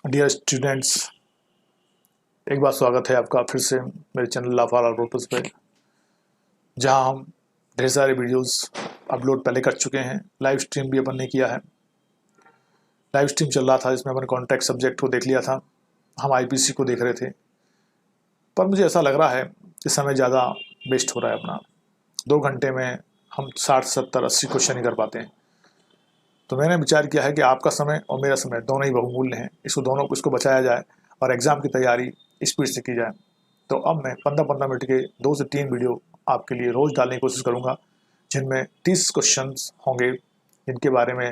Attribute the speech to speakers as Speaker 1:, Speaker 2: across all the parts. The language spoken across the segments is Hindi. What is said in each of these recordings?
Speaker 1: डियर स्टूडेंट्स, एक बार स्वागत है आपका फिर से मेरे channel law for all purpose पे, जहां हम ढेर सारे वीडियोस अपलोड पहले कर चुके हैं। लाइव स्ट्रीम भी अपन ने किया है। लाइव स्ट्रीम चल रहा था जिसमें अपन कॉन्ट्रैक्ट सब्जेक्ट को देख लिया था, हम आईपीसी को देख रहे थे। पर मुझे ऐसा लग रहा है कि समय ज़्यादा वेस्ट हो रहा है अपना। 2 घंटे में हम 60, 70, 80 क्वेश्चन ही कर पाते हैं। तो मैंने विचार किया है कि आपका समय और मेरा समय दोनों ही बहुमूल्य हैं, इसको बचाया जाए और एग्ज़ाम की तैयारी स्पीड से की जाए। तो अब मैं 15-15 मिनट के 2 से 3 वीडियो आपके लिए रोज़ डालने की कोशिश करूँगा, जिनमें 30 क्वेश्चंस होंगे, जिनके बारे में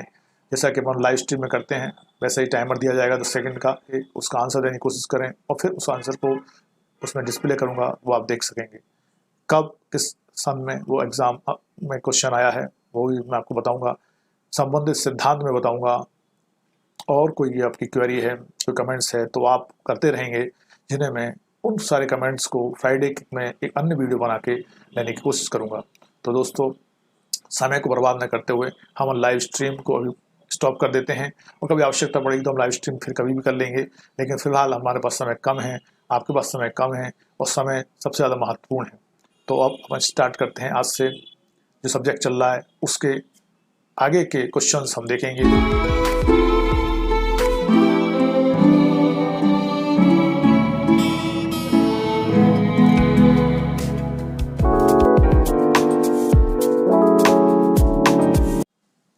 Speaker 1: जैसा कि अपन लाइव स्ट्रीम में करते हैं वैसे ही टाइमर दिया जाएगा 10 सेकंड का, उसका आंसर देने की कोशिश करें और फिर उस आंसर को उसमें डिस्प्ले करूँगा, वो आप देख सकेंगे। कब किस सन में वो एग्ज़ाम में क्वेश्चन आया है वो भी मैं आपको बताऊँगा, संबंधित सिद्धांत में बताऊँगा। और कोई आपकी क्वेरी है, कोई कमेंट्स है तो आप करते रहेंगे, जिन्हें मैं उन सारे कमेंट्स को फ्राइडे में एक अन्य वीडियो बना के लेने की कोशिश करूँगा। तो दोस्तों, समय को बर्बाद न करते हुए हम लाइव स्ट्रीम को अभी स्टॉप कर देते हैं, और कभी आवश्यकता पड़ेगी तो हम लाइव स्ट्रीम फिर कभी भी कर लेंगे। लेकिन फिलहाल हमारे पास समय कम है, आपके पास समय कम है, और समय सबसे ज़्यादा महत्वपूर्ण है। तो अब हम स्टार्ट करते हैं। आज से जो सब्जेक्ट चल रहा है उसके आगे के क्वेश्चंस हम देखेंगे।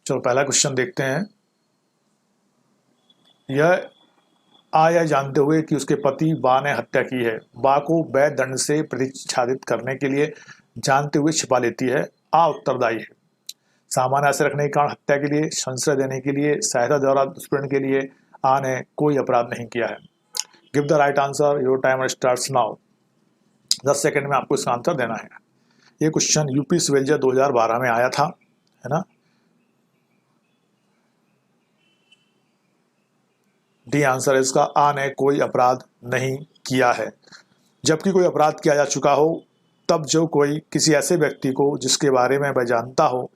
Speaker 1: चलो पहला क्वेश्चन देखते हैं। यह जानते हुए कि उसके पति बा ने हत्या की है, बा को वैध दंड से प्रतिच्छादित करने के लिए जानते हुए छिपा लेती है। आ उत्तरदायी है। सामान्य आशय रखने के कारण हत्या के लिए, संशय देने के लिए, सहायता द्वारा दुष्प्रेरण के लिए आ ने कोई अपराध नहीं किया है। Give the right answer, your timer starts now. 10 second में आपको इसका आंसर देना है। ये क्वेश्चन यूपी सिविल जज 2012 में आया था, है ना। डी आंसर है इसका, आ ने कोई अपराध नहीं किया है। जबकि कोई अपराध किया जा चुका हो तब जो कोई किसी ऐसे व्यक्ति को जिसके बारे में वह जानता हो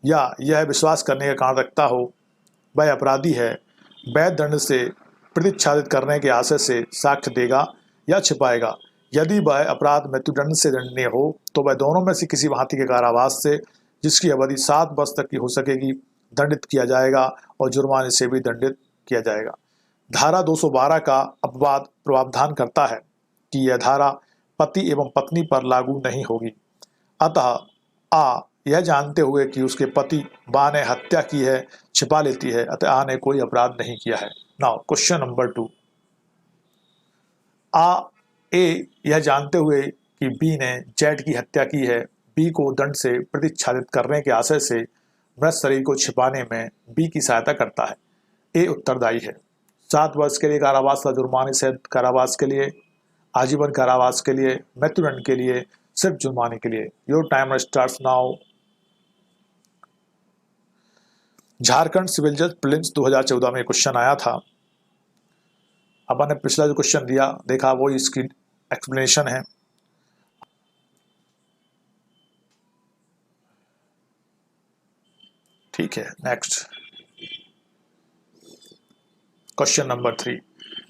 Speaker 1: या यह विश्वास करने का कारण रखता हो वह अपराधी है, वैध दंड से प्रतिच्छादित करने के आशय से साक्ष्य देगा या छिपाएगा। यदि वह अपराध मृत्युदंड से दंडनीय हो तो वह दोनों में से किसी भांति के कारावास से, जिसकी अवधि 7 वर्ष तक की हो सकेगी, दंडित किया जाएगा और जुर्माने से भी दंडित किया जाएगा। धारा 212 का अपवाद प्रावधान करता है कि यह धारा पति एवं पत्नी पर लागू नहीं होगी। अतः आ यह जानते हुए कि उसके पति बा ने हत्या की है छिपा लेती है, अतः आ ने कोई अपराध नहीं किया है। Now question number 2। ए यह जानते हुए कि बी ने जेड की हत्या की है, बी को दंड से प्रतिच्छादित करने के आशय से मृत शरीर को छिपाने में बी की सहायता करता है। ए उत्तरदायी है। 7 वर्ष के लिए कारावास का जुर्माने से कारावास के लिए, आजीवन कारावास के लिए, मृत्युदंड के लिए, सिर्फ जुर्माने के लिए। Your timer starts now. Jharkhand civil जज प्रीलिम्स 2014 में क्वेश्चन आया था। अपन ने पिछला जो क्वेश्चन दिया देखा, वो इसकी एक्सप्लेनेशन है। ठीक है, नेक्स्ट क्वेश्चन नंबर 3।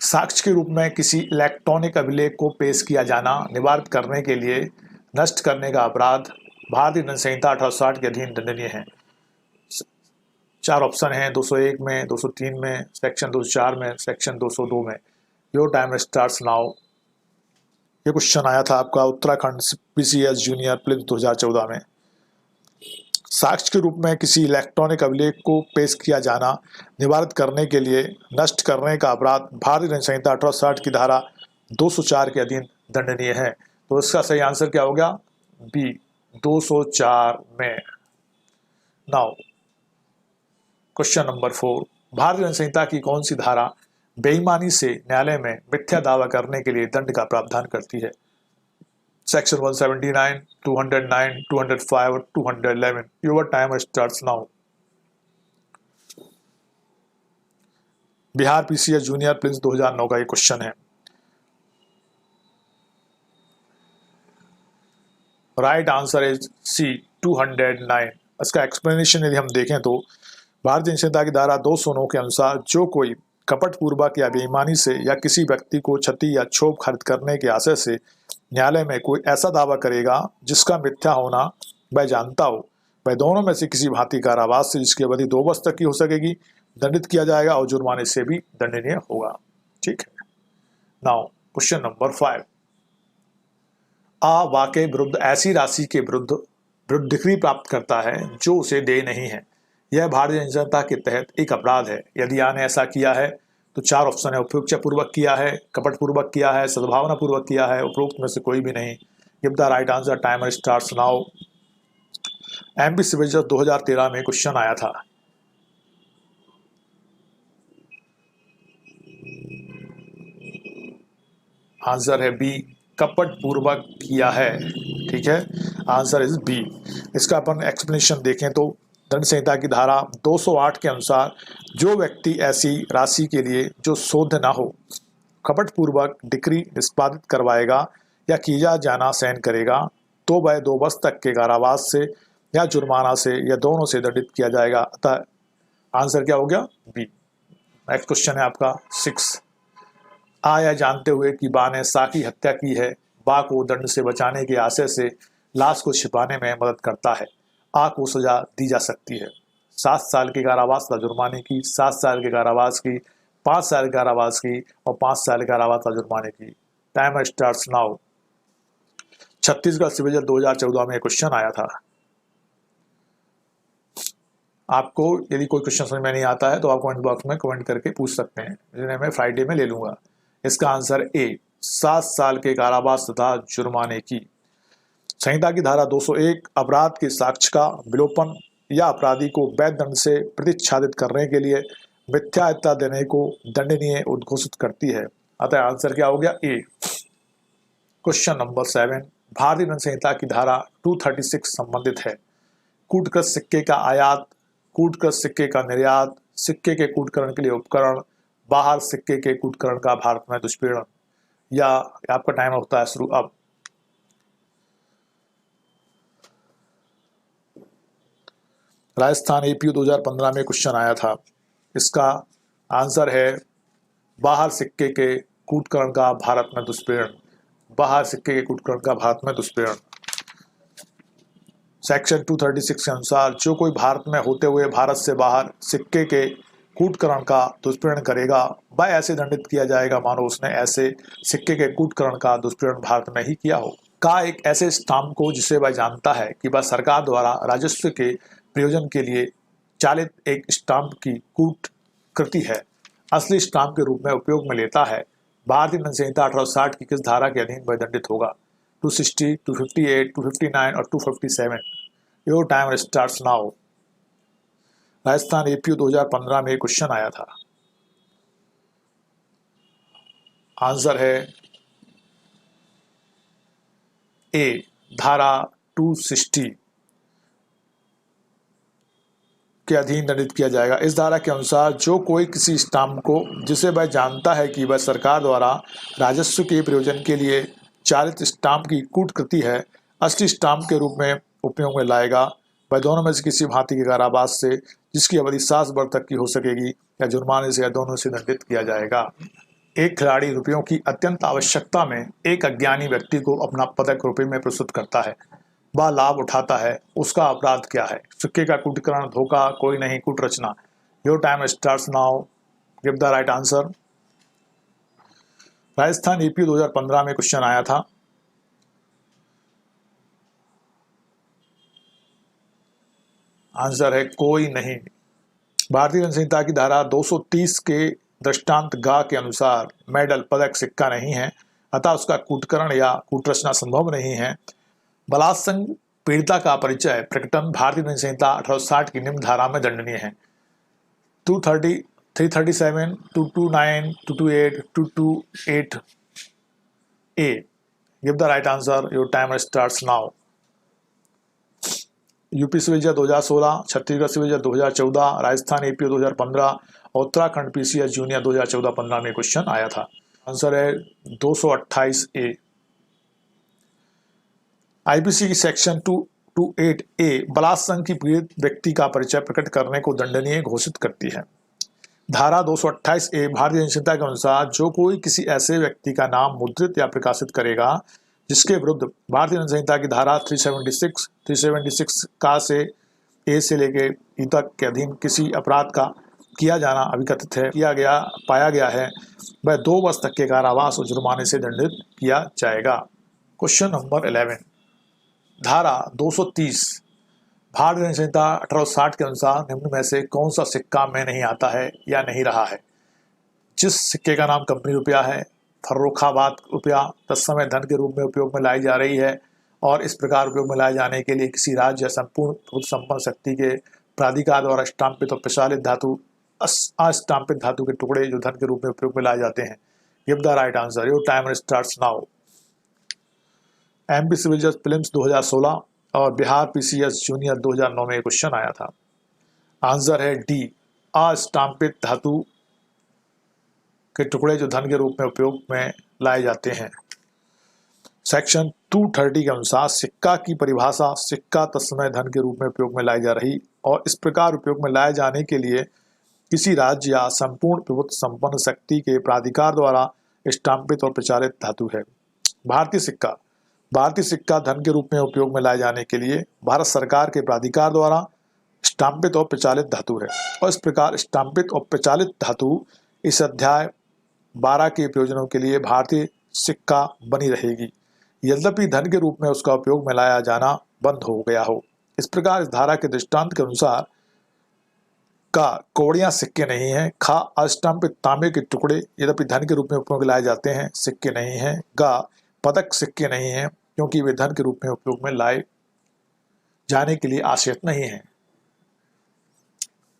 Speaker 1: साक्ष्य के रूप में किसी इलेक्ट्रॉनिक अभिलेख को पेश किया जाना निवारित करने के लिए नष्ट करने का अपराध भारतीय दंड संहिता 1860 के अधीन दंडनीय है। 4 ऑप्शन हैं, 201 में, 203 में, सेक्शन 204 में, सेक्शन 202 में। Your time starts now. ये क्वेश्चन आया था आपका उत्तराखंड पीसीएस जूनियर प्रीलिम्स 2014 में। साक्ष्य के रूप में किसी इलेक्ट्रॉनिक अभिलेख को पेश किया जाना निवारित करने के लिए नष्ट करने का अपराध भारतीय दंड संहिता 1860 की धारा 204 के अधीन दंडनीय है। तो इसका सही आंसर क्या हो गया? बी, 204 में। Now question number 4। भारतीय दंड संहिता की कौन सी धारा बेईमानी से न्यायालय में मिथ्या दावा करने के लिए दंड का प्रावधान करती है? सेक्शन 179, 209, 205 और 211। Your time starts now. Bihar PCS junior prelims 2009 का ये क्वेश्चन है। Right answer is C, 209। इसका एक्सप्लेनेशन यदि हम देखें तो भारतीय संहिता की धारा 209 के अनुसार जो कोई कपट पूर्वक या बेईमानी से या किसी व्यक्ति को क्षति या क्षोभ खरीद करने के आशय से न्यायालय में कोई ऐसा दावा करेगा जिसका मिथ्या होना वह जानता हो, वह दोनों में से किसी भांति कारावास से जिसकी अवधि 2 वर्ष तक की हो सकेगी दंडित किया जाएगा और जुर्माने से भी दंडनीय होगा। ठीक है। नाउ क्वेश्चन नंबर 5, वाक्य विरुद्ध ऐसी राशि के विरुद्ध डिक्री प्राप्त करता है जो उसे देय नहीं है। यह भारतीय जनता के तहत एक अपराध है। यदि आ ने ऐसा किया है तो 4 ऑप्शन है। उपयुक्त पूर्वक किया है, कपट पूर्वक किया है, सद्भावना पूर्वक किया है, उपरोक्त में से कोई भी नहीं। Give the right answer, timer starts now. MP civil जज 2013 में क्वेश्चन आया था। आंसर है बी, कपट पूर्वक किया है। ठीक है, आंसर इज बी। इसका अपन एक्सप्लेनेशन देखें तो दंड संहिता की धारा 208 के अनुसार जो व्यक्ति ऐसी राशि के लिए जो शोध न हो कपट पूर्वक डिक्री निष्पादित करवाएगा या किया जाना सहन करेगा तो वह 2 वर्ष तक के कारावास से या जुर्माना से या दोनों से दंडित किया जाएगा। अतः आंसर क्या हो गया? बी। नेक्स्ट क्वेश्चन है आपका 6। यह जानते हुए कि बा ने सा की हत्या की है, बा को दंड से बचाने के आशय से लाश को छिपाने में मदद करता है, आ को सजा दी जा सकती है 7 साल के कारावास तथा जुर्माने की, 7 साल के कारावास की, 5 साल के कारावास की और 5 साल के कारावास तथा जुर्माने की। Timer starts now. Chhattisgarh civil जज 2014 में क्वेश्चन आया था। आपको यदि कोई क्वेश्चन समझ में नहीं आता है तो आप कमेंट बॉक्स में कमेंट करके पूछ सकते हैं, जिन्हें मैं फ्राइडे में ले लूंगा। इसका आंसर ए, 7 साल के कारावास तथा जुर्माने की। संहिता की धारा 201 अपराध के साक्ष्य का विलोपन या अपराधी को वैध दंड से प्रतिच्छादित करने के लिए मिथ्यात्ता देने को दंडनीय उद्घोषित करती है। अतः आंसर क्या हो गया? ए। क्वेश्चन नंबर 7, भारतीय दंड संहिता की धारा 236 संबंधित है कूटकृत सिक्के का आयात, कूटकृत सिक्के का निर्यात, सिक्के के कूटकरण के लिए उपकरण, बाहर सिक्के के कूटकरण का भारत में दुष्पीड़न। या आपका टाइम होता है शुरू अब। राजस्थान एपीयू 2015 में क्वेश्चन आया था। इसका आंसर है बाहर सिक्के के कूटकरण का भारत में दुष्पीड़न। बाहर सिक्के के कूटकरण का भारत में दुष्पीड़न। सेक्शन 236 के अनुसार जो कोई भारत में होते हुए भारत से बाहर सिक्के के कूटकरण का दुष्पीड़न करेगा वह ऐसे दंडित किया जाएगा मानो उसने ऐसे सिक्के के कूटकरण का दुष्पीड़न भारत में ही किया हो। का एक ऐसे स्टाम्प को जिसे वह जानता है कि वह सरकार द्वारा राजस्व के प्रयोजन के लिए चालित एक स्टाम्प की कूटकृति है, असली स्टाम्प के रूप में उपयोग में लेता है, भारतीय दंड संहिता 1860 की किस धारा के अधीन वह दंडित होगा? 260, 258, 259 और 257। Your time starts now. Rajasthan APU 2015 में क्वेश्चन आया था। आंसर है ए, धारा 260 के अधीन दंडित किया जाएगा। इस धारा के अनुसार जो कोई किसी स्टाम्प को जिसे वह जानता है कि वह सरकार द्वारा राजस्व के प्रयोजन के लिए चालित स्टाम्प की कूटकृति है, असली स्टाम्प के रूप में उपयोग में लाएगा, वह दोनों में से किसी भांति के कारावास से जिसकी अवधि 7 वर्ष तक की हो सकेगी या जुर्माने से या दोनों से दंडित किया जाएगा। एक खिलाड़ी रुपयों की अत्यंत आवश्यकता में एक अज्ञानी व्यक्ति को अपना पदक रुपये में प्रस्तुत करता है, वह लाभ उठाता है, उसका अपराध क्या है? सिक्के का कूटकरण, धोखा, कोई नहीं, कूट रचना। Your time starts now. Give the right answer. Rajasthan EPU 2015 में क्वेश्चन आया था। आंसर है कोई नहीं। भारतीय दंड संहिता की धारा 230 के दृष्टांत गा के अनुसार मेडल, पदक, सिक्का नहीं है, अतः उसका कूटकरण या कूटरचना संभव नहीं है। बलात्संग पीड़िता का परिचय प्रकटन भारतीय दंड संहिता 1860 की निम्न धारा में दंडनीय है 230, 337, 229, 228, 228 A. Give the right answer. Your time starts now. UP civil जज 2016, छत्तीसगढ़ सिविल जज 2014, राजस्थान एपीयू 2015 और उत्तराखंड पीसीएस जूनियर 2014-15 में क्वेश्चन आया था। आंसर है 228 ए। आईपीसी की सेक्शन 228 ए बलात्संग की पीड़ित व्यक्ति का परिचय प्रकट करने को दंडनीय घोषित करती है। धारा 228A भारतीय दंड संहिता के अनुसार जो कोई किसी ऐसे व्यक्ति का नाम मुद्रित या प्रकाशित करेगा जिसके विरुद्ध भारतीय दंड संहिता की धारा 376 का से ए से लेके ई तक के अधीन किसी अपराध का किया जाना अभिकथित है पाया गया है, वह 2 वर्ष तक के कारावास और जुर्माने से दंडित किया जाएगा। क्वेश्चन नंबर 11, धारा 230 भारतीय दंड संहिता 1860 के अनुसार निम्न में से कौन सा सिक्का में नहीं आता है या नहीं रहा है? जिस सिक्के का नाम कंपनी रुपया है, फर्रुखाबाद रुपया तत्समय धन के रूप में उपयोग में लाई जा रही है और इस प्रकार उपयोग में लाए जाने के लिए किसी राज्य या संपूर्ण संपन्न शक्ति के प्राधिकार द्वारा स्टाम्पित और प्रचालित धातु अस्टाम्पित धातु के टुकड़े जो धन के रूप में उपयोग में लाए जाते हैं। Give the right answer, your timer starts now. MP civil जज प्रीलिम्स 2016 और बिहार पीसीएस जूनियर 2009 में क्वेश्चन आया था। आंसर है डी, अस्टाम्पित धातु के टुकड़े जो धन के रूप में उपयोग में लाए जाते हैं। सेक्शन 230 के अनुसार सिक्का की परिभाषा सिक्का तत्समय धन के रूप में उपयोग में लाई जा रही और इस प्रकार उपयोग में लाए जाने के लिए किसी राज्य या संपूर्ण प्रभुत्व संपन्न शक्ति के प्राधिकार द्वारा स्टाम्पित और प्रचारित धातु है। भारतीय सिक्का धन के रूप में उपयोग में लाए जाने के लिए भारत सरकार के प्राधिकार द्वारा स्टाम्पित और प्रचालित धातु है और इस प्रकार स्टाम्पित और प्रचालित धातु इस अध्याय 12 के प्रयोजनों के लिए भारतीय सिक्का बनी रहेगी, यद्यपि धन के रूप में उसका उपयोग में लाया जाना बंद हो गया हो। इस प्रकार इस धारा के दृष्टांत के अनुसार का कौड़ियां सिक्के नहीं हैं, खा अस्टाम्पित तांबे के टुकड़े यद्यपि धन के रूप में उपयोग में लाए जाते हैं सिक्के नहीं हैं, गा पदक सिक्के नहीं हैं क्योंकि वे धन के रूप में उपयोग में लाए जाने के लिए आश्रित नहीं हैं।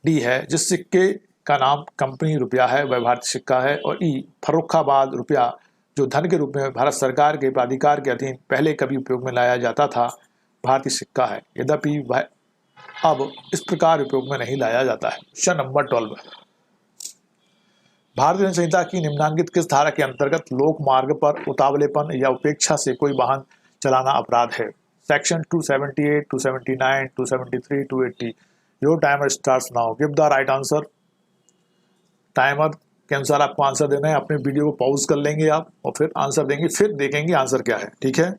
Speaker 1: डी है, जिस सिक्के का नाम कंपनी रुपया है वह भारतीय सिक्का है और ई फर्रुखाबाद रुपया जो धन के रूप में भारत सरकार के प्राधिकार के अधीन पहले कभी उपयोग में लाया जाता था भारतीय सिक्का है, यद्यपि वह अब इस प्रकार उपयोग में नहीं लाया जाता है। क्वेश्चन नंबर 12, भारतीय दंड संहिता की निम्नलिखित किस धारा के अंतर्गत लोक मार्ग पर उतावलेपन या उपेक्षा से कोई वाहन चलाना अपराध है? Section 278, 279, 273, 280। Your timer starts now, give the right answer. Timer के अनुसार आपको आंसर देना है। अपने वीडियो को पॉज कर लेंगे आप और फिर आंसर देंगे, फिर देखेंगे आंसर क्या है, ठीक है।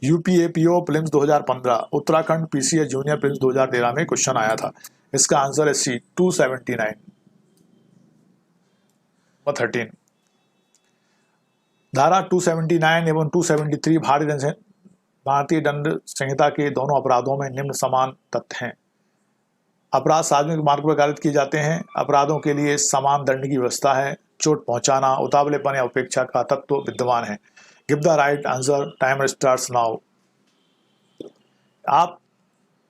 Speaker 1: UPAPO prelims 2015, Uttarakhand PCS junior prelims 2013 में क्वेश्चन आया था। इसका आंसर है सी, 279। 13, धारा 279 एवं 273 भारतीय दंड संहिता के दोनों अपराधों में निम्न समान तथ्य हैं। अपराध सार्वजनिक मार्ग पर कारित किए जाते हैं। अपराधों के लिए समान दंड की व्यवस्था है। चोट पहुंचाना, उतावलेपन या उपेक्षा का तत्व विद्यमान है। Give the right answer, timer starts now. आप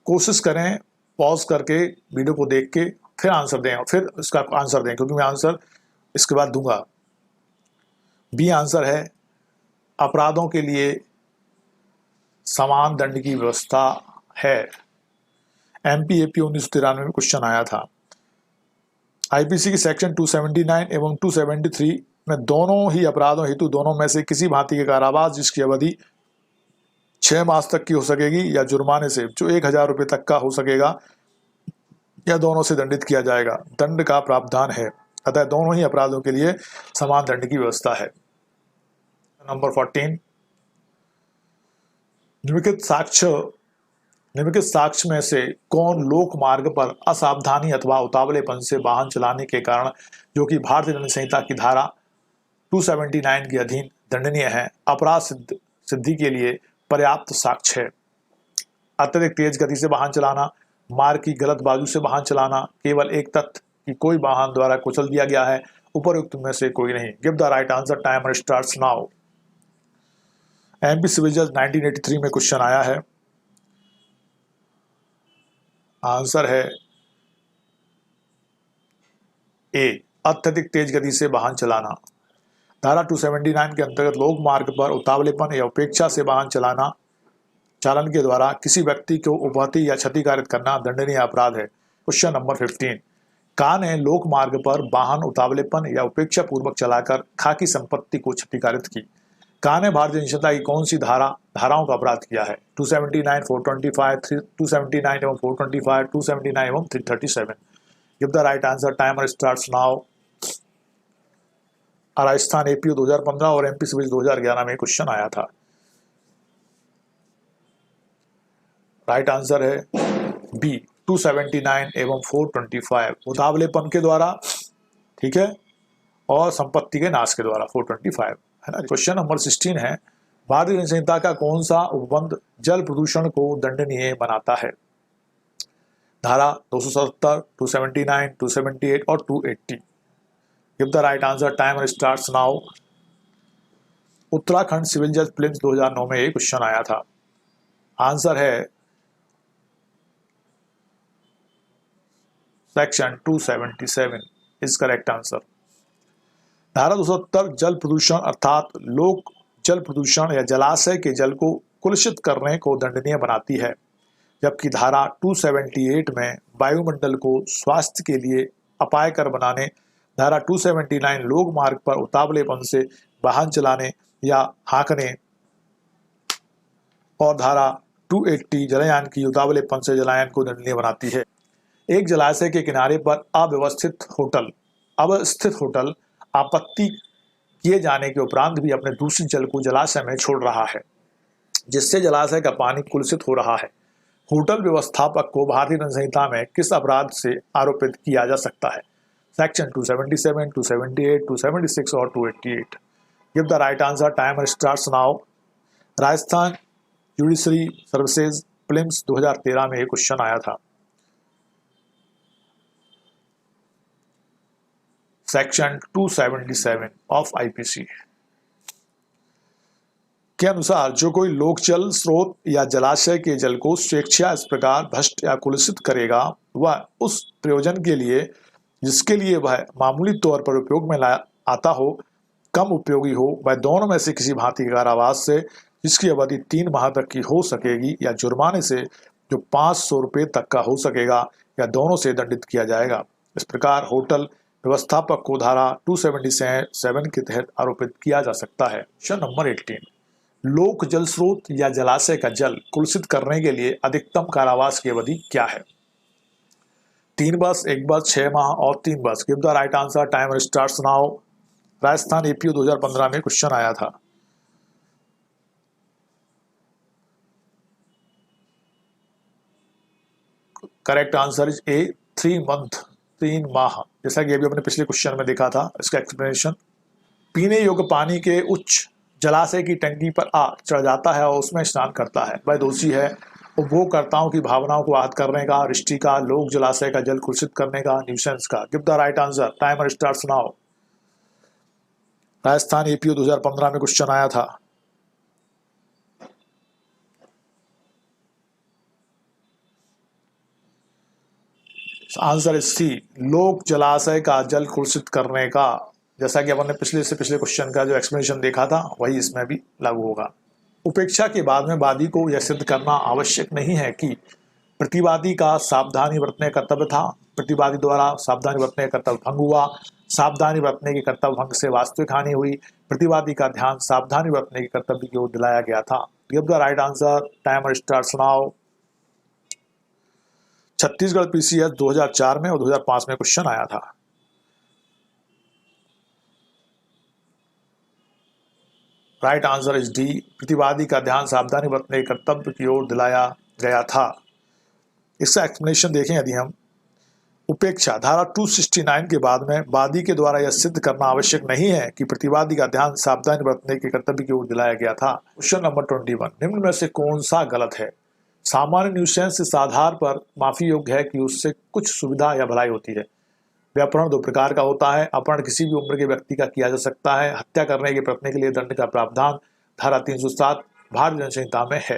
Speaker 1: कोशिश करें पॉज करके वीडियो को देख के फिर आंसर दें और फिर इसका आंसर दें, क्योंकि मैं आंसर इसके बाद दूंगा। बी आंसर है, अपराधों के लिए समान दंड की व्यवस्था है। एमपीएपी 1993 में क्वेश्चन आया था। आईपीसी की सेक्शन 279 एवं 273 में दोनों ही अपराधों हेतु दोनों में से किसी भांति के कारावास जिसकी अवधि 6 मास तक की हो सकेगी या जुर्माने से जो 1000 रुपये तक का हो सकेगा या दोनों से दंडित किया जाएगा, दंड का प्रावधान है। अतः दोनों ही अपराधों के लिए समान दंड की व्यवस्था है। नंबर 14, निम्नलिखित साक्ष्य में से कौन लोक मार्ग पर असावधानी अथवा उतावलेपन से वाहन चलाने के कारण जो कि भारतीय दंड संहिता की धारा 279 के अधीन दंडनीय है, अपराध सिद्धि के लिए पर्याप्त साक्ष्य है? अत्यधिक तेज गति से वाहन चलाना, मार्ग की गलत बाजू से वाहन चलाना, केवल एक तथ्य कि कोई वाहन द्वारा कुचल दिया गया है, उपरोक्त में से कोई नहीं। Give the right answer, timer starts now. MP civil जज 1983 में क्वेश्चन आया है। आंसर है ए, अत्यधिक तेज गति से वाहन चलाना। धारा 279 के अंतर्गत लोक मार्ग पर उतावलेपन या उपेक्षा से वाहन चालन के द्वारा किसी व्यक्ति को उपहति या क्षतिकारित करना दंडनीय अपराध है। क्वेश्चन नंबर 15, का ने लोक मार्ग पर वाहन उतावलेपन या उपेक्षा पूर्वक चलाकर खाकी संपत्ति को क्षतिकारित की? कान ने भारतीय जनता की कौन सी धाराओं का अपराध किया है? 279, 425, 279 एवं 425, 279 एवं 337। Give the right answer, timer starts now. Rajasthan APO 2015 और एमपी सिविल 2011 में क्वेश्चन आया था। राइट आंसर है बी 279 एवं 425, मुताबलेपन के द्वारा, ठीक है, और संपत्ति के नाश के द्वारा 425, है ना। क्वेश्चन नंबर 16 है, भारतीय दंड संहिता का कौन सा उपबंध जल प्रदूषण को दंडनीय बनाता है? धारा 277, 279, 278 और 280। Give the right answer, timer starts now. Uttarakhand civil जज प्रीलिम्स 2009 में एक क्वेश्चन आया था। आंसर है सेक्शन 277 इज करेक्ट आंसर। धारा 270 जल प्रदूषण अर्थात लोक जल प्रदूषण या जलाशय के जल को कुलुषित करने को दंडनीय बनाती है, जबकि धारा 278 में वायुमंडल को स्वास्थ्य के लिए अपायकर बनाने, धारा 279 लोक मार्ग पर उतावलेपन से वाहन चलाने या हाँकने और धारा 280 जलयान की उतावलेपन से जलयान को दंडनीय बनाती है। एक जलाशय के किनारे पर अवस्थित होटल आपत्ति किए जाने के उपरांत भी अपने दूषित जल को जलाशय में छोड़ रहा है, जिससे जलाशय का पानी कुलुषित हो रहा है। होटल व्यवस्थापक को भारतीय दंड संहिता में किस अपराध से आरोपित किया जा सकता है? सेक्शन 277, 278, 276 और 288। Give the right answer, timer starts now. Rajasthan judiciary services prelims 2013 में एक क्वेश्चन आया था। सेक्शन 277 ऑफ आईपीसी के अनुसार जो कोई लोक जल स्रोत या जलाशय के जल को स्वेच्छा इस प्रकार भ्रष्ट या कुलुषित करेगा, वह उस प्रयोजन के लिए जिसके लिए वह मामूली तौर पर उपयोग में आता हो, कम उपयोगी हो, वह दोनों में से किसी भांति के कारावास से जिसकी अवधि 3 माह तक की हो सकेगी या जुर्माने से जो 500 रुपये तक का हो सकेगा या दोनों से दंडित किया जाएगा। इस प्रकार होटल व्यवस्थापक को धारा 277 के तहत आरोपित किया जा सकता है। क्वेश्चन नंबर 18, लोक जल स्रोत या जलाशय का जल कुलुषित करने के लिए अधिकतम कारावास की अवधि क्या है? 3 वर्ष, 1 वर्ष, 6 माह और 3 वर्ष। Give the right answer, timer starts now. Rajasthan APO 2015 में क्वेश्चन आया था। Correct answer is a 3 month, 3 माह। जैसा कि अभी अपने पिछले क्वेश्चन में देखा था, इसका एक्सप्लेनेशन, पीने योग्य पानी के उच्च जलाशय की टंकी पर चढ़ जाता है और उसमें स्नान करता है, वह दोषी है। उपभोगकर्ताओं की भावनाओं को आहत करने का, रिष्टि का, लोक जलाशय का जल कुलुषित करने का, न्यूसेंस का। Give the right answer, timer starts now. Rajasthan APO 2015 में क्वेश्चन आया था। आंसर इज सी, लोक जलाशय का जल कुलुषित करने का। जैसा कि अपन ने पिछले क्वेश्चन का जो एक्सप्लेनेशन देखा था, वही इसमें भी लागू होगा। उपेक्षा के बाद में वादी को यह सिद्ध करना आवश्यक नहीं है कि प्रतिवादी का सावधानी बरतने का कर्तव्य था, प्रतिवादी द्वारा सावधानी बरतने का कर्तव्य भंग हुआ, सावधानी बरतने के कर्तव्य भंग से वास्तविक हानि हुई, प्रतिवादी का ध्यान सावधानी बरतने के कर्तव्य की ओर दिलाया गया था। Give the right answer, timer starts now. Chhattisgarh PCS 2004 में और 2005 में क्वेश्चन आया था। राइट आंसर इज डी, प्रतिवादी का ध्यान सावधानी बरतने के कर्तव्य की ओर दिलाया गया था। इसका एक्सप्लेनेशन देखें यदि हम, उपेक्षा धारा 269 के बाद में वादी के द्वारा यह सिद्ध करना आवश्यक नहीं है कि प्रतिवादी का ध्यान सावधानी बरतने के कर्तव्य की ओर दिलाया गया था। क्वेश्चन नंबर 21, निम्न में से कौन सा गलत है? सामान्य न्यूसेंस इस आधार पर माफी योग्य है कि उससे कुछ सुविधा या भलाई होती है। व्यापरण 2 प्रकार का होता है। अपहरण किसी भी उम्र के व्यक्ति का किया जा सकता है। हत्या करने के प्रयत्न के लिए दंड का प्रावधान धारा 307 भारतीय दंड संहिता में है।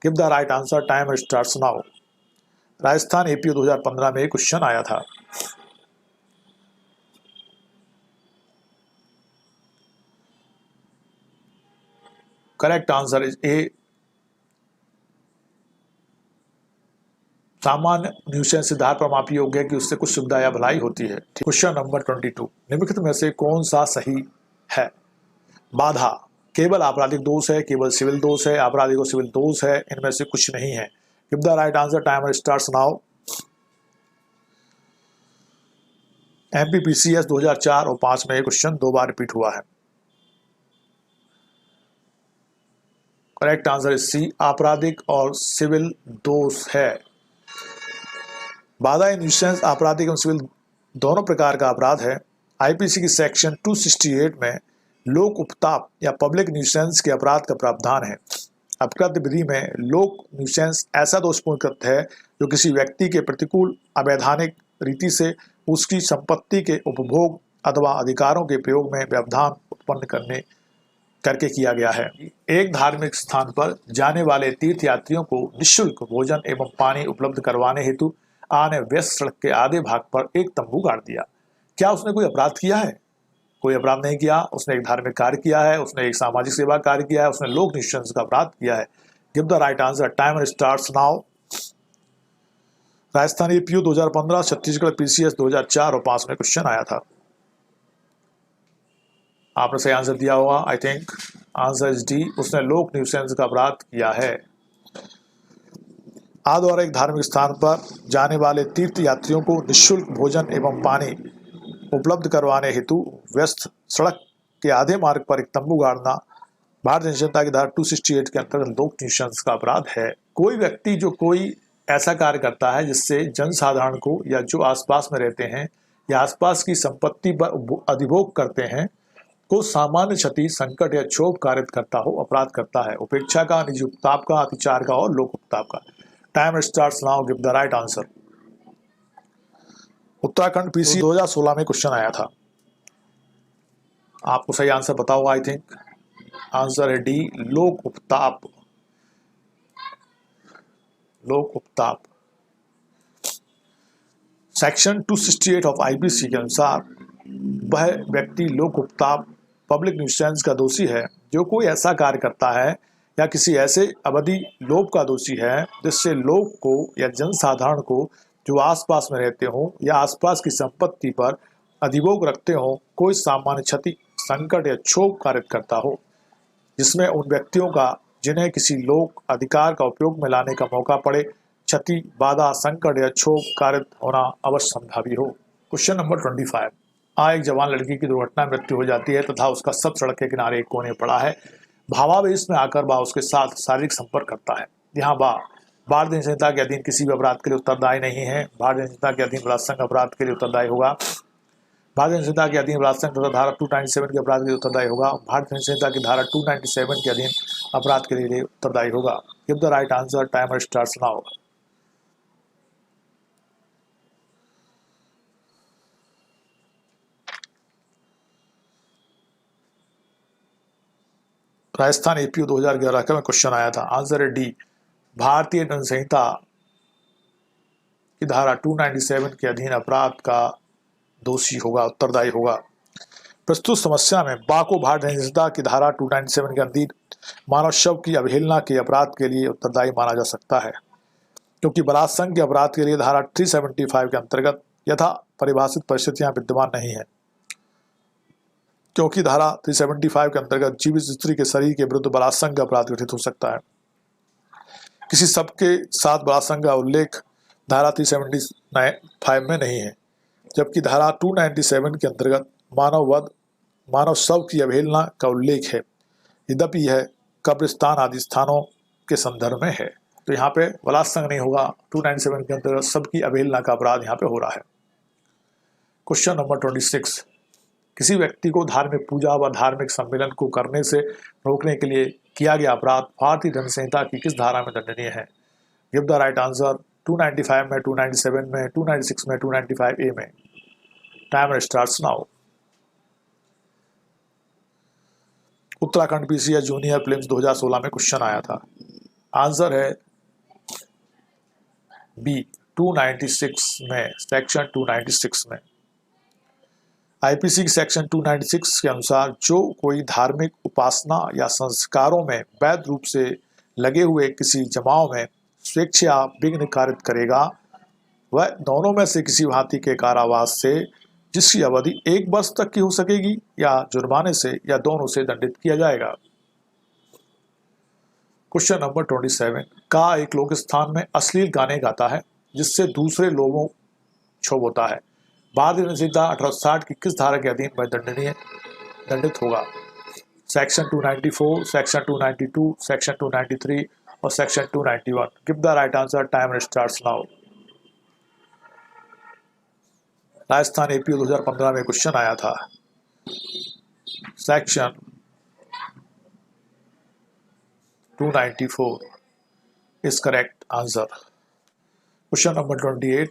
Speaker 1: Give the right answer, time starts now. Rajasthan APO 2015 में क्वेश्चन आया था। करेक्ट आंसर इज ए, सामान्य न्यूसेंस सिद्धांत पर मापी योग्य है कि उससे कुछ सुविधा या भलाई होती है। क्वेश्चन नंबर 22, निम्नलिखित में से कौन सा सही है? बाधा केवल आपराधिक दोष है, केवल सिविल दोष है, आपराधिक और सिविल दोष है, इनमें से कुछ नहीं है। Give the right answer, timer starts now. MPPCS 2004 और 5 में ये क्वेश्चन 2 बार रिपीट हुआ है। करेक्ट आंसर इज सी, आपराधिक और सिविल दोष है। बाधा न्यूसेंस आपराधिक और सिविल दोनों प्रकार का अपराध है। आईपीसी की सेक्शन 268 में लोक उपताप या पब्लिक न्यूसेंस के अपराध का प्रावधान है। अपकृत्य विधि में लोक न्यूसेंस ऐसा दोषपूर्ण कृत्य है जो किसी व्यक्ति के प्रतिकूल अवैधानिक रीति से उसकी संपत्ति के उपभोग अथवा अधिकारों के प्रयोग में व्यवधान उत्पन्न करके किया गया है। एक धार्मिक स्थान पर जाने वाले तीर्थ यात्रियों को निःशुल्क भोजन एवं पानी उपलब्ध करवाने हेतु आने व्यस्त सड़क के आधे भाग पर एक तंबू गाड़ दिया। क्या उसने कोई अपराध किया है? कोई अपराध नहीं किया। उसने एक धार्मिक कार्य किया है, उसने एक सामाजिक सेवा कार्य किया है, उसने लोक निःशंस का अपराध किया है। Give the right answer, timer starts now. Rajasthan APU 2015, Chhattisgarh PCS 2004 और 5 में क्वेश्चन आया था। आपने सही आंसर दिया होगा। I think answer is D, उसने लोक न्यूसेंस का अपराध किया है। आ द्वारा एक धार्मिक स्थान पर जाने वाले तीर्थ यात्रियों को निःशुल्क भोजन एवं पानी उपलब्ध करवाने हेतु व्यस्त सड़क के आधे मार्ग पर एक तंबू गाड़ना भारतीय जनसंहिता की धारा 268 के अंतर्गत लोक न्यूसेंस का अपराध है। कोई व्यक्ति जो कोई ऐसा कार्य करता है जिससे जनसाधारण को या जो आसपास में रहते हैं या आसपास की संपत्ति पर अधिभोग करते हैं को सामान्य क्षति, संकट या क्षोभ कारित करता हो, अपराध करता है। उपेक्षा का, निजी उपताप का, अतिचार का और लोक उपताप का। Time starts now. Give the right answer. Uttarakhand PC 2016 में क्वेश्चन आया था। आपको सही आंसर पता होगा। आई थिंक आंसर है डी, लोक उपताप। लोक उपताप सेक्शन 268 ऑफ आईपीसी के अनुसार वह व्यक्ति लोक उपताप पब्लिक न्यूसेंस का दोषी है जो कोई ऐसा कार्य करता है या किसी ऐसे अवधि लोभ का दोषी है जिससे लोग को या जनसाधारण को जो आसपास में रहते हों या आसपास की संपत्ति पर अधिभोग रखते हों कोई सामान्य क्षति, संकट या क्षोभ कारित करता हो, जिसमें उन व्यक्तियों का जिन्हें किसी लोक अधिकार का उपयोग में लाने का मौका पड़े क्षति, बाधा, संकट या क्षोभ कारित होना अवश्य संभावी हो। Question number 25। एक जवान लड़की की दुर्घटना मृत्यु हो जाती है तथा उसका शव सड़क के किनारे एक कोने पड़ा है। भावावेश में आकर बा उसके साथ शारीरिक संपर्क करता है। यहाँ बा भारतीय संहिता के अधीन किसी भी अपराध के लिए उत्तरदायी नहीं है। भारतीय संहिता के अधीन बलात्संग अपराध के लिए उत्तरदायी होगा। भारतीय संहिता के अधीन बलात्संग तथा धारा 297 के अपराध के लिए उत्तरदायी होगा। भारतीय संहिता की धारा 297 के अधीन अपराध के लिए उत्तरदायी होगा। Give the right answer, timer starts now. Rajasthan APU 2011 का में क्वेश्चन आया था। आंसर है डी, भारतीय दंड संहिता की धारा 297 के अधीन अपराध का दोषी होगा, उत्तरदायी होगा। प्रस्तुत समस्या में बा को भारतीय दंड संहिता की धारा 297 के अधीन मानव शव की अवहेलना के अपराध के लिए उत्तरदायी माना जा सकता है, क्योंकि बलात्संग के अपराध के लिए धारा 375 के अंतर्गत यथा परिभाषित परिस्थितियां विद्यमान नहीं है, क्योंकि धारा 375 के अंतर्गत जीवित स्त्री के शरीर के विरुद्ध बलात्संग का अपराध घटित हो सकता है। किसी शव के साथ बलात्संग का उल्लेख धारा 375 में नहीं है, जबकि धारा 297 के अंतर्गत मानव शव की अवहेलना का उल्लेख है, यद्यपि यह कब्रिस्तान आदि स्थानों के संदर्भ में है। तो यहाँ पे बलात्संग नहीं होगा। 297 के अंतर्गत शव की अवहेलना का अपराध यहाँ पे हो रहा है। Question number 26। किसी व्यक्ति को धार्मिक पूजा व धार्मिक सम्मेलन को करने से रोकने के लिए किया गया अपराध भारतीय दंड संहिता की किस धारा में दंडनीय है? Give the right answer. 295 में, 297 में, 296 में, 295A में। Timer starts now. Uttarakhand PCS junior prelims 2016 में क्वेश्चन आया था। आंसर है बी, 296 में, सेक्शन 296 में। आईपीसी की सेक्शन 296 के अनुसार जो कोई धार्मिक उपासना या संस्कारों में वैध रूप से लगे हुए किसी जमाव में स्वेच्छा विघ्न कारित करेगा वह दोनों में से किसी भांति के कारावास से, जिसकी अवधि 1 वर्ष तक की हो सकेगी, या जुर्माने से या दोनों से दंडित किया जाएगा। क्वेश्चन नंबर 27, का एक लोक स्थान में अश्लील गाने गाता है जिससे दूसरे लोगों क्षोभ होता है। भारतीय दंड संहिता 1860 की किस धारा के अधीन वह दंडित होगा? सेक्शन 294, सेक्शन 292, सेक्शन 293 और section 291। Give the right answer, time starts now. Rajasthan APO 2015 में क्वेश्चन आया था। Section 294 is correct answer. Question number 28,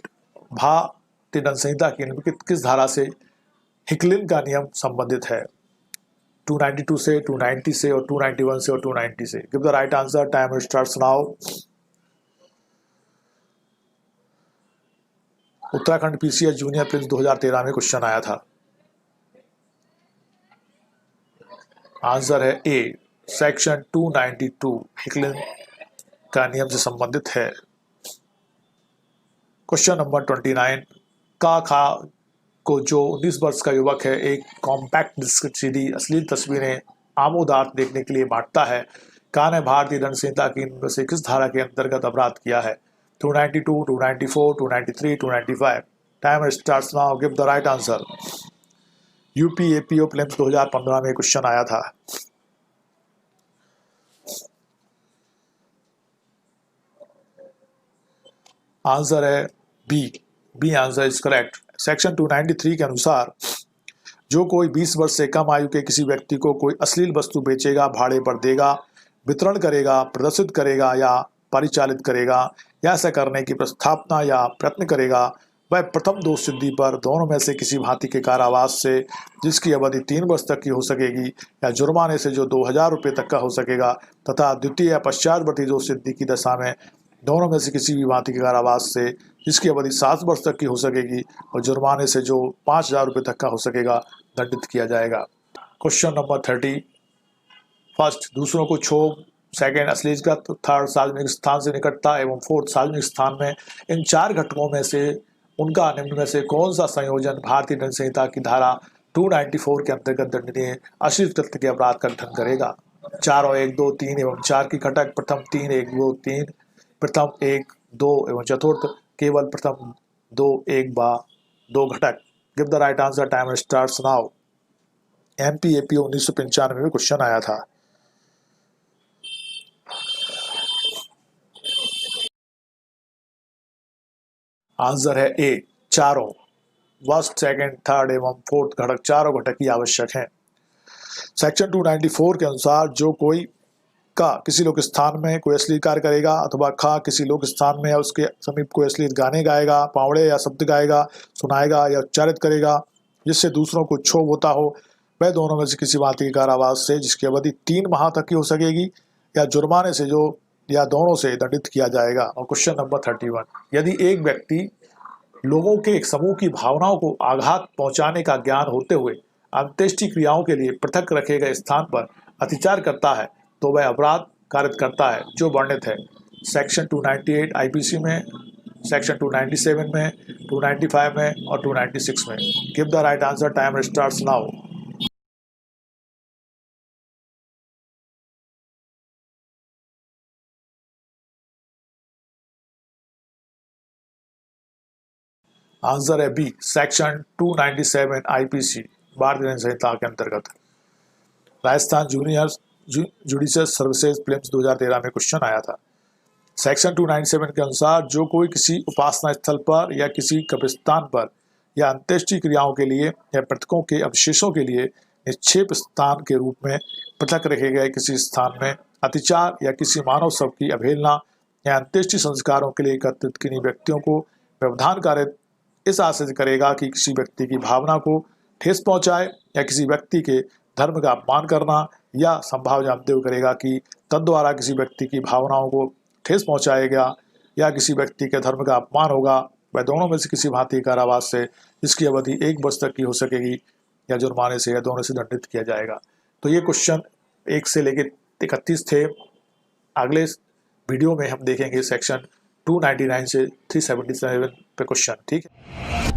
Speaker 1: भारतीय दंड संहिता की निम्नलिखित किस धारा से हिकलिन का नियम संबंधित है? 292 से, 290 से और 291 से और 290 से। Give the right answer, time starts now. Uttarakhand PCS junior Prince 2013 में क्वेश्चन आया था। आंसर है ए, सेक्शन 292 हिकलिन का नियम से संबंधित है। क्वेश्चन नंबर 29, का खा को जो 19 वर्ष का युवक है एक कॉम्पैक्ट डिस्क सीडी अश्लील तस्वीरें आमोदार्थ देखने के लिए बांटता है, का ने भारतीय दंड संहिता की इनमें से किस धारा के अंतर्गत अपराध किया है? 292, 294, 293, 295। Time starts now. Give the right answer. UP APO prelims 2015 में क्वेश्चन आया था। आंसर है B answer is correct. Section 293 के अनुसार जो कोई 20 वर्ष से कम आयु के किसी व्यक्ति को कोई अश्लील वस्तु बेचेगा, भाड़े पर देगा, वितरण करेगा, प्रदर्शित करेगा या परिचालित करेगा या ऐसा करने की प्रस्तावना या प्रयत्न करेगा, वह प्रथम दोष सिद्धि पर दोनों में से किसी भांति के कारावास से जिसकी अवधि 3 वर्ष तक की हो सकेगी या जुर्माने से जो 2000 रुपये तक का हो सकेगा तथा द्वितीय या पश्चातवर्ती दोष सिद्धि की दशा में दोनों में से किसी भी भांति के कारावास से जिसकी अवधि 7 वर्ष तक की हो सकेगी और जुर्माने से जो 5000 रुपये तक का हो सकेगा दंडित किया जाएगा। क्वेश्चन नंबर 30, फर्स्ट दूसरों को क्षोभ, सेकेंड अश्लीलता, थर्ड सार्वजनिक स्थान से निकटता एवं फोर्थ सार्वजनिक स्थान में इन 4 घटकों में से उनका निम्न में से कौन सा संयोजन भारतीय दंड संहिता की धारा 294 के अंतर्गत दंडनीय अश्लील कृत्य के अपराध का गठन करेगा? 4 और 1, 2, 3 एवं 4 की घटक, प्रथम 3, 1, 2, 3, प्रथम 1, 2 एवं चतुर्थ केवल प्रथम 2, 1 बा 2 घटक। Give the right answer, time starts now. MP APO 1995 में क्वेश्चन आया था। आंसर है ए, चारों फर्स्ट, सेकंड, थर्ड एवं फोर्थ घटक चारों घटक ही आवश्यक हैं। सेक्शन 294 के अनुसार जो कोई का किसी लोक स्थान में कोई अश्लील कार्य करेगा अथवा खा किसी लोक स्थान में या उसके समीप कोई अश्लील गाने गाएगा, पावड़े या शब्द गाएगा, सुनाएगा या उच्चारित करेगा जिससे दूसरों को क्षोभ होता हो, वह दोनों में से किसी भांति के कारावास से जिसकी अवधि 3 माह तक की हो सकेगी या जुर्माने से जो या दोनों से दंडित किया जाएगा। और क्वेश्चन नंबर 31, यदि एक व्यक्ति लोगों के एक समूह की भावनाओं को आघात पहुंचाने का ज्ञान होते हुए अंत्येष्टि क्रियाओं के लिए पृथक रखे गए स्थान पर अतिचार करता है तो वह अपराध कारित करता है जो वर्णित है सेक्शन 298 आईपीसी में, सेक्शन 297 में, 295 में और 296 में। Give the right answer, time starts now. Answer है बी, सेक्शन 297 आईपीसी भारतीय दंड संहिता के अंतर्गत। Rajasthan junior judicial services prelims 2013 में क्वेश्चन आया था। सेक्शन 297 के अनुसार जो कोई किसी उपासना स्थल पर या किसी कब्रिस्तान पर या अंत्येष्टि क्रियाओं के लिए या मृतकों के अवशेषों के लिए निक्षेप स्थान के रूप में पृथक रखे गए किसी स्थान में अतिचार या किसी मानव शव की अवहेलना या अंत्येष्टि संस्कारों के लिए एकत्रित किन्हीं व्यक्तियों को व्यवधान कार्य इस आशय से करेगा कि किसी व्यक्ति की भावना को ठेस पहुंचाए या किसी व्यक्ति के धर्म का अपमान करना या संभाव जानते हुए करेगा कि तद्वारा किसी व्यक्ति की भावनाओं को ठेस पहुंचाएगा या किसी व्यक्ति के धर्म का अपमान होगा, वह दोनों में से किसी भांति कारावास से जिसकी अवधि 1 वर्ष तक की हो सकेगी या जुर्माने से या दोनों से दंडित किया जाएगा। तो ये क्वेश्चन 1 से लेकर 31 थे। अगले वीडियो में हम देखेंगे सेक्शन 299 से 377 पे क्वेश्चन। ठीक है।